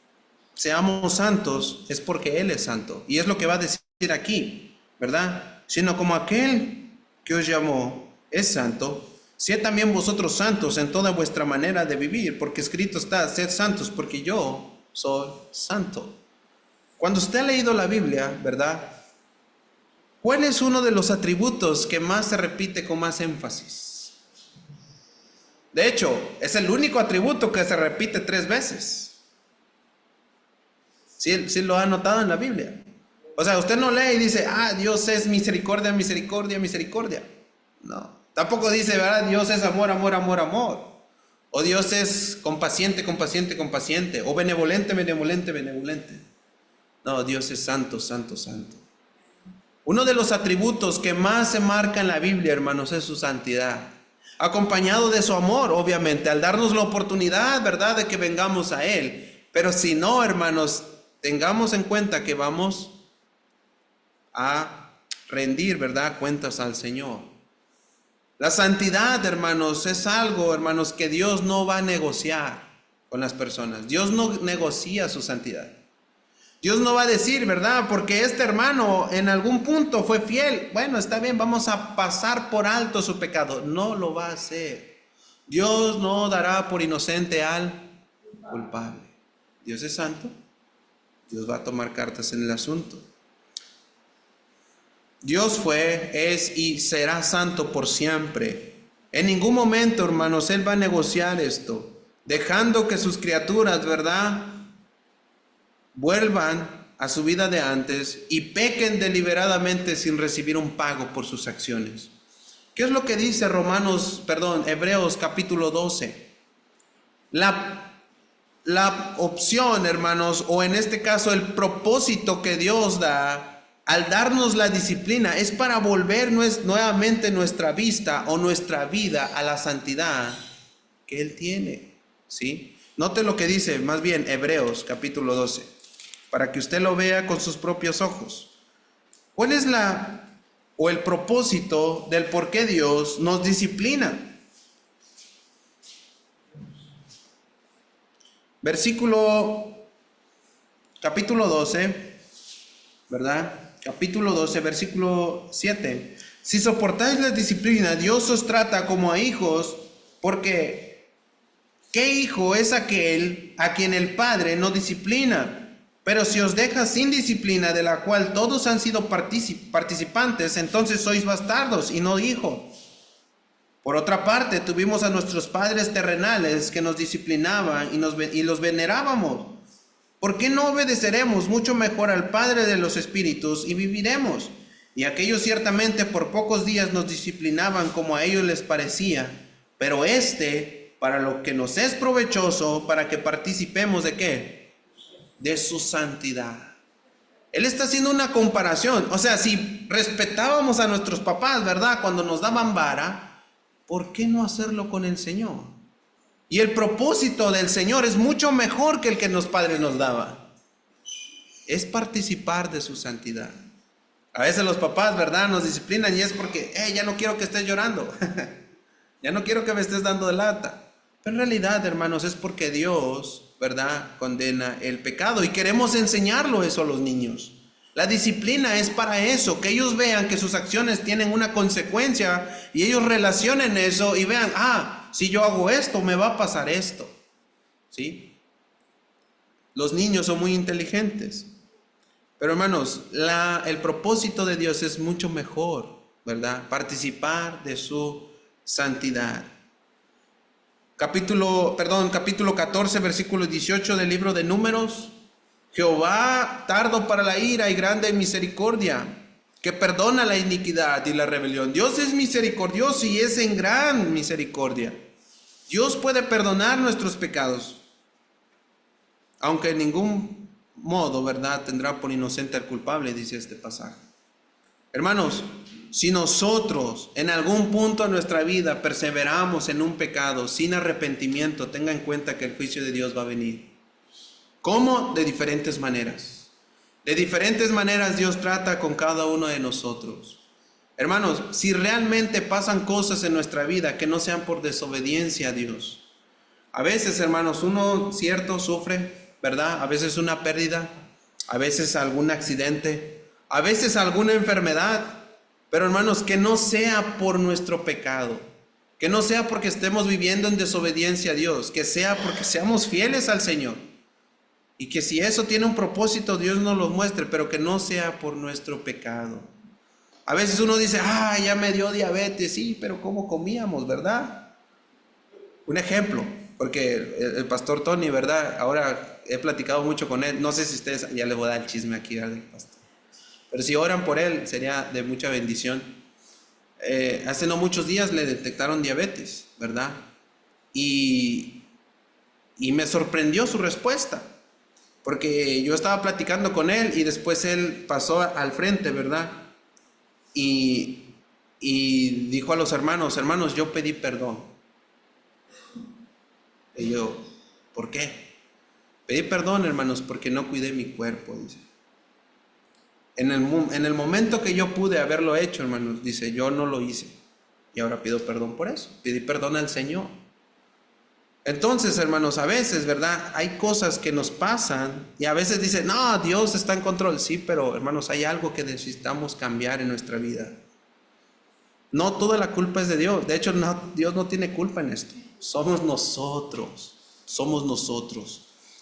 seamos santos, es porque Él es santo. Y es lo que va a decir aquí, ¿verdad? Sino como aquel que os llamó es santo, sed también vosotros santos en toda vuestra manera de vivir, porque escrito está: sed santos porque yo soy santo. Cuando usted ha leído la Biblia, ¿verdad?, ¿cuál es uno de los atributos que más se repite con más énfasis? De hecho, es el único atributo que se repite 3 veces. ¿Sí lo ha notado en la Biblia? O sea, usted no lee y dice: Dios es misericordia, misericordia, misericordia. No. Tampoco dice, ¿verdad?, Dios es amor, amor, amor, amor. O Dios es compaciente, compaciente, compaciente. O benevolente, benevolente, benevolente. No, Dios es santo, santo, santo. Uno de los atributos que más se marca en la Biblia, hermanos, es su santidad, acompañado de su amor, obviamente, al darnos la oportunidad, ¿verdad?, de que vengamos a Él. Pero si no, hermanos, tengamos en cuenta que vamos a rendir, ¿verdad?, cuentas al Señor. La santidad, hermanos, es algo, hermanos, que Dios no va a negociar con las personas. Dios no negocia su santidad. Dios no va a decir, ¿verdad?, porque este hermano en algún punto fue fiel, bueno, está bien, vamos a pasar por alto su pecado. No lo va a hacer. Dios no dará por inocente al culpable. Dios es santo. Dios va a tomar cartas en el asunto. Dios fue, es y será santo por siempre. En ningún momento, hermanos, Él va a negociar esto, dejando que sus criaturas, ¿verdad?, vuelvan a su vida de antes y pequen deliberadamente sin recibir un pago por sus acciones. ¿Qué es lo que dice Hebreos capítulo 12? La opción, hermanos, o en este caso el propósito que Dios da al darnos la disciplina es para volver nuevamente nuestra vista o nuestra vida a la santidad que Él tiene, ¿sí? Note lo que dice, más bien, Hebreos capítulo 12, para que usted lo vea con sus propios ojos. ¿Cuál es el propósito del por qué Dios nos disciplina? Capítulo 12, ¿verdad? Capítulo 12, versículo 7. Si soportáis la disciplina, Dios os trata como a hijos, porque ¿qué hijo es aquel a quien el Padre no disciplina? Pero si os deja sin disciplina, de la cual todos han sido participantes, entonces sois bastardos y no hijos. Por otra parte, tuvimos a nuestros padres terrenales que nos disciplinaban y los venerábamos. ¿Por qué no obedeceremos mucho mejor al Padre de los Espíritus y viviremos? Y aquellos ciertamente por pocos días nos disciplinaban como a ellos les parecía, pero para lo que nos es provechoso, para que participemos ¿de qué? De su santidad. Él está haciendo una comparación. O sea, si respetábamos a nuestros papás, ¿verdad? Cuando nos daban vara, ¿por qué no hacerlo con el Señor? Y el propósito del Señor es mucho mejor que el que los padres nos daban. Es participar de su santidad. A veces los papás, ¿verdad?, nos disciplinan y es porque, ya no quiero que estés llorando. Ya no quiero que me estés dando de lata. Pero en realidad, hermanos, es porque Dios, ¿verdad?, condena el pecado. Y queremos enseñarlo eso a los niños. La disciplina es para eso, que ellos vean que sus acciones tienen una consecuencia y ellos relacionen eso y vean, si yo hago esto, me va a pasar esto, ¿sí? Los niños son muy inteligentes, pero hermanos, el propósito de Dios es mucho mejor, ¿verdad? Participar de su santidad. Capítulo 14, versículo 18 del libro de Números. Jehová tardo para la ira y grande en misericordia, que perdona la iniquidad y la rebelión. Dios es misericordioso y es en gran misericordia. Dios puede perdonar nuestros pecados, aunque en ningún modo, ¿verdad?, tendrá por inocente al culpable, dice este pasaje. Hermanos, si nosotros en algún punto de nuestra vida perseveramos en un pecado sin arrepentimiento, tenga en cuenta que el juicio de Dios va a venir. ¿Cómo? De diferentes maneras. De diferentes maneras Dios trata con cada uno de nosotros. Hermanos, si realmente pasan cosas en nuestra vida que no sean por desobediencia a Dios. A veces, hermanos, uno sufre, ¿verdad? A veces una pérdida, a veces algún accidente, a veces alguna enfermedad. Pero hermanos, que no sea por nuestro pecado, que no sea porque estemos viviendo en desobediencia a Dios, que sea porque seamos fieles al Señor. Y que si eso tiene un propósito, Dios nos lo muestre, pero que no sea por nuestro pecado. A veces uno dice, ya me dio diabetes, sí, pero ¿cómo comíamos, verdad? Un ejemplo, porque el pastor Tony, ¿verdad? Ahora he platicado mucho con él, no sé si ustedes, ya les voy a dar el chisme aquí, ¿verdad?, del pastor. Pero si oran por él, sería de mucha bendición. Hace no muchos días le detectaron diabetes, ¿verdad? Y me sorprendió su respuesta. Porque yo estaba platicando con él y después él pasó al frente, ¿verdad? Y dijo a los hermanos, yo pedí perdón. Y yo, ¿por qué? Pedí perdón, hermanos, porque no cuidé mi cuerpo, dice. En el momento que yo pude haberlo hecho, hermanos, dice, yo no lo hice. Y ahora pido perdón por eso. Pedí perdón al Señor. Entonces, hermanos, a veces, ¿verdad?, hay cosas que nos pasan y a veces dicen, no, Dios está en control. Sí, pero hermanos, hay algo que necesitamos cambiar en nuestra vida. No toda la culpa es de Dios. De hecho, Dios no tiene culpa en esto. Somos nosotros.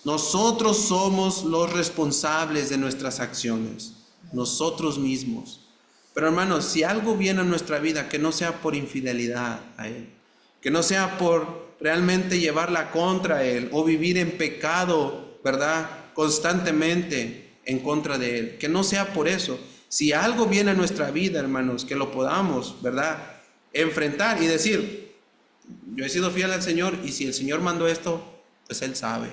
Nosotros somos los responsables de nuestras acciones. Nosotros mismos. Pero hermanos, si algo viene a nuestra vida, que no sea por infidelidad a Él, que no sea por realmente llevarla contra Él o vivir en pecado, ¿verdad?, constantemente en contra de Él, que no sea por eso. Si algo viene a nuestra vida, hermanos, que lo podamos, ¿verdad?, enfrentar y decir, yo he sido fiel al Señor y si el Señor mandó esto, Pues Él sabe.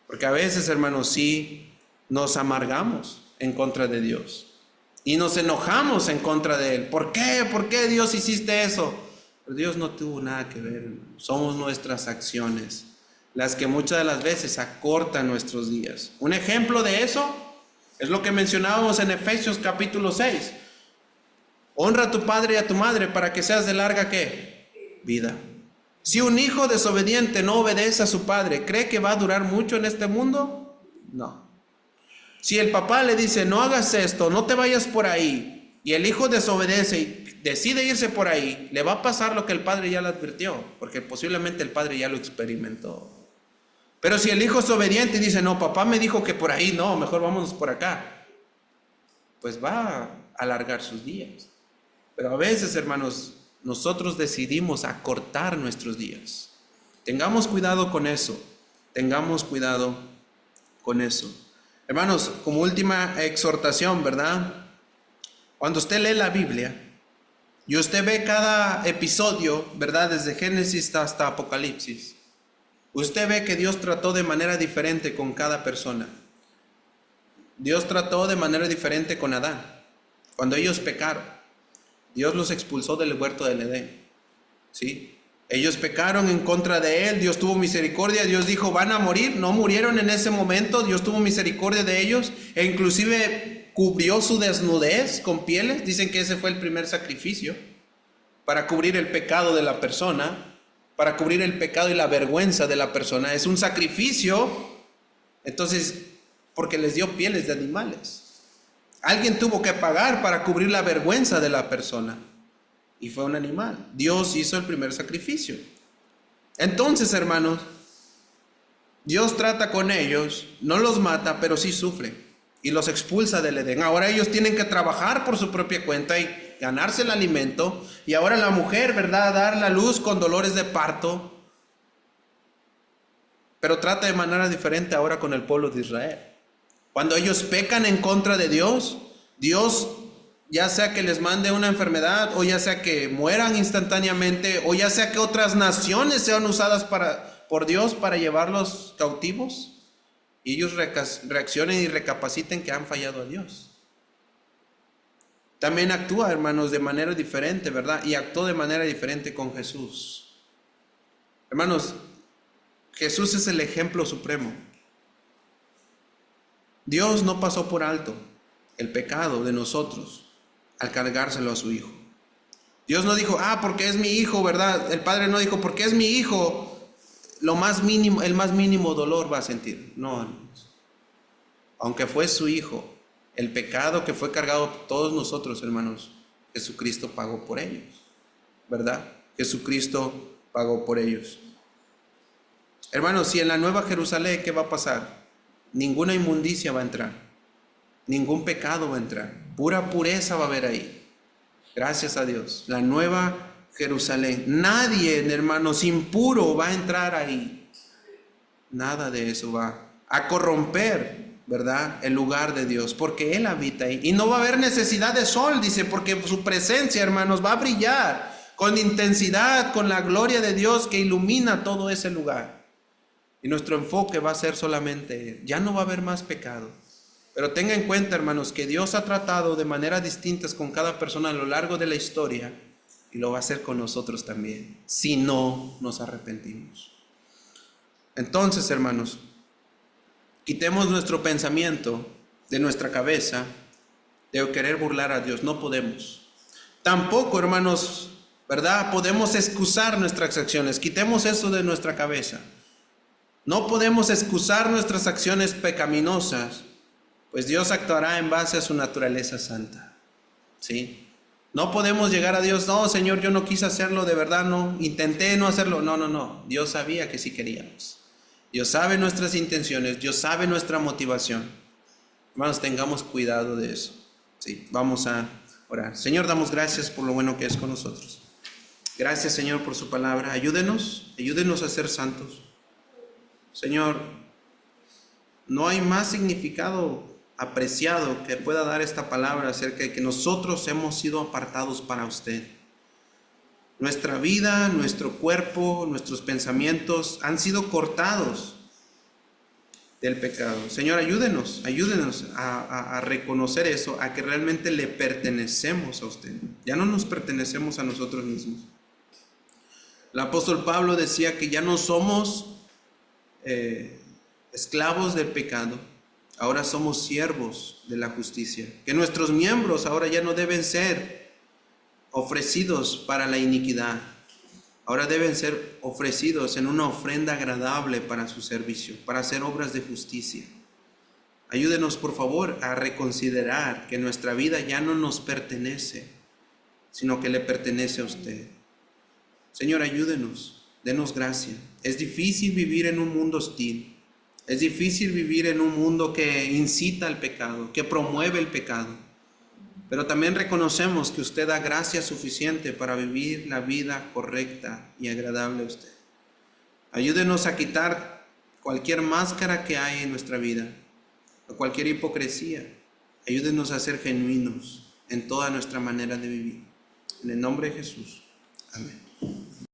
Porque a veces, hermanos, sí nos amargamos en contra de Dios. Y nos enojamos en contra de Él. ¿Por qué? ¿Por qué Dios hiciste eso? Pero Dios no tuvo nada que ver, hermano. Somos nuestras acciones las que muchas de las veces acortan nuestros días. Un ejemplo de eso es lo que mencionábamos en Efesios capítulo 6. Honra a tu padre y a tu madre para que seas de larga ¿qué? Vida. Si un hijo desobediente no obedece a su padre, ¿cree que va a durar mucho en este mundo? No. Si el papá le dice, no hagas esto, no te vayas por ahí, y el hijo desobedece y decide irse por ahí, le va a pasar lo que el padre ya le advirtió, porque posiblemente el padre ya lo experimentó. Pero si el hijo es obediente y dice, no, papá me dijo que por ahí, no, mejor vámonos por acá, pues va a alargar sus días. Pero a veces, hermanos, nosotros decidimos acortar nuestros días. Tengamos cuidado con eso. Tengamos cuidado con eso. Hermanos, como última exhortación, ¿verdad? Cuando usted lee la Biblia y usted ve cada episodio, ¿verdad? Desde Génesis hasta Apocalipsis, usted ve que Dios trató de manera diferente con cada persona. Dios trató de manera diferente con Adán. Cuando ellos pecaron, Dios los expulsó del huerto del Edén, ¿sí? Ellos pecaron en contra de Él, Dios tuvo misericordia, Dios dijo, van a morir, no murieron en ese momento, Dios tuvo misericordia de ellos, e inclusive cubrió su desnudez con pieles. Dicen que ese fue el primer sacrificio, para cubrir el pecado de la persona, para cubrir el pecado y la vergüenza de la persona. Es un sacrificio, entonces, porque les dio pieles de animales. Alguien tuvo que pagar para cubrir la vergüenza de la persona. Y fue un animal. Dios hizo el primer sacrificio. Entonces, hermanos, Dios trata con ellos, no los mata, pero sí sufre. Y los expulsa del Edén. Ahora ellos tienen que trabajar por su propia cuenta y ganarse el alimento. Y ahora la mujer, ¿verdad?, dar la luz con dolores de parto. Pero trata de manera diferente ahora con el pueblo de Israel. Cuando ellos pecan en contra de Dios, Dios, ya sea que les mande una enfermedad, o ya sea que mueran instantáneamente, o ya sea que otras naciones sean usadas por Dios para llevarlos cautivos, y ellos reaccionen y recapaciten que han fallado a Dios. También actúa, hermanos, de manera diferente, ¿verdad? Y actuó de manera diferente con Jesús. Hermanos, Jesús es el ejemplo supremo. Dios no pasó por alto el pecado de nosotros al cargárselo a su Hijo. Dios no dijo, porque es mi hijo, ¿verdad? El Padre no dijo, porque es mi hijo, lo más mínimo, el más mínimo dolor va a sentir. No, hermanos. Aunque fue su Hijo, el pecado que fue cargado por todos nosotros, hermanos, Jesucristo pagó por ellos, ¿verdad? Jesucristo pagó por ellos. Hermanos, si en la Nueva Jerusalén, ¿qué va a pasar? Ninguna inmundicia va a entrar, ningún pecado va a entrar, pura pureza va a haber ahí. Gracias a Dios. La Nueva Jerusalén, nadie, hermanos, impuro va a entrar ahí. Nada de eso va a corromper, ¿verdad?, el lugar de Dios, porque Él habita ahí. Y no va a haber necesidad de sol, dice, porque su presencia, hermanos, va a brillar con intensidad, con la gloria de Dios que ilumina todo ese lugar. Y nuestro enfoque va a ser solamente Él. Ya no va a haber más pecado. Pero tenga en cuenta, hermanos, que Dios ha tratado de maneras distintas con cada persona a lo largo de la historia, y lo va a hacer con nosotros también, si no nos arrepentimos. Entonces, hermanos, quitemos nuestro pensamiento de nuestra cabeza de querer burlar a Dios. No podemos. Tampoco, hermanos, ¿verdad?, podemos excusar nuestras acciones. Quitemos eso de nuestra cabeza. No podemos excusar nuestras acciones pecaminosas, pues Dios actuará en base a su naturaleza santa, ¿sí? No podemos llegar a Dios, no, Señor, yo no quise hacerlo, de verdad, no, intenté no hacerlo. No. Dios sabía que sí queríamos. Dios sabe nuestras intenciones, Dios sabe nuestra motivación. Hermanos, tengamos cuidado de eso, ¿sí? Vamos a orar. Señor, damos gracias por lo bueno que es con nosotros. Gracias, Señor, por su palabra. Ayúdenos a ser santos. Señor, no hay más significado apreciado que pueda dar esta palabra acerca de que nosotros hemos sido apartados para usted. Nuestra vida, nuestro cuerpo, nuestros pensamientos han sido cortados del pecado. Señor, ayúdenos a reconocer eso, a que realmente le pertenecemos a usted. Ya no nos pertenecemos a nosotros mismos. El apóstol Pablo decía que ya no somos esclavos del pecado, ahora somos siervos de la justicia. Que nuestros miembros ahora ya no deben ser ofrecidos para la iniquidad, ahora deben ser ofrecidos en una ofrenda agradable para su servicio, para hacer obras de justicia. Ayúdenos, por favor, a reconsiderar que nuestra vida ya no nos pertenece, sino que le pertenece a usted. Señor, ayúdenos, denos gracia. Es difícil vivir en un mundo hostil. Es difícil vivir en un mundo que incita al pecado, que promueve el pecado. Pero también reconocemos que usted da gracia suficiente para vivir la vida correcta y agradable a usted. Ayúdenos a quitar cualquier máscara que hay en nuestra vida, a cualquier hipocresía. Ayúdenos a ser genuinos en toda nuestra manera de vivir. En el nombre de Jesús.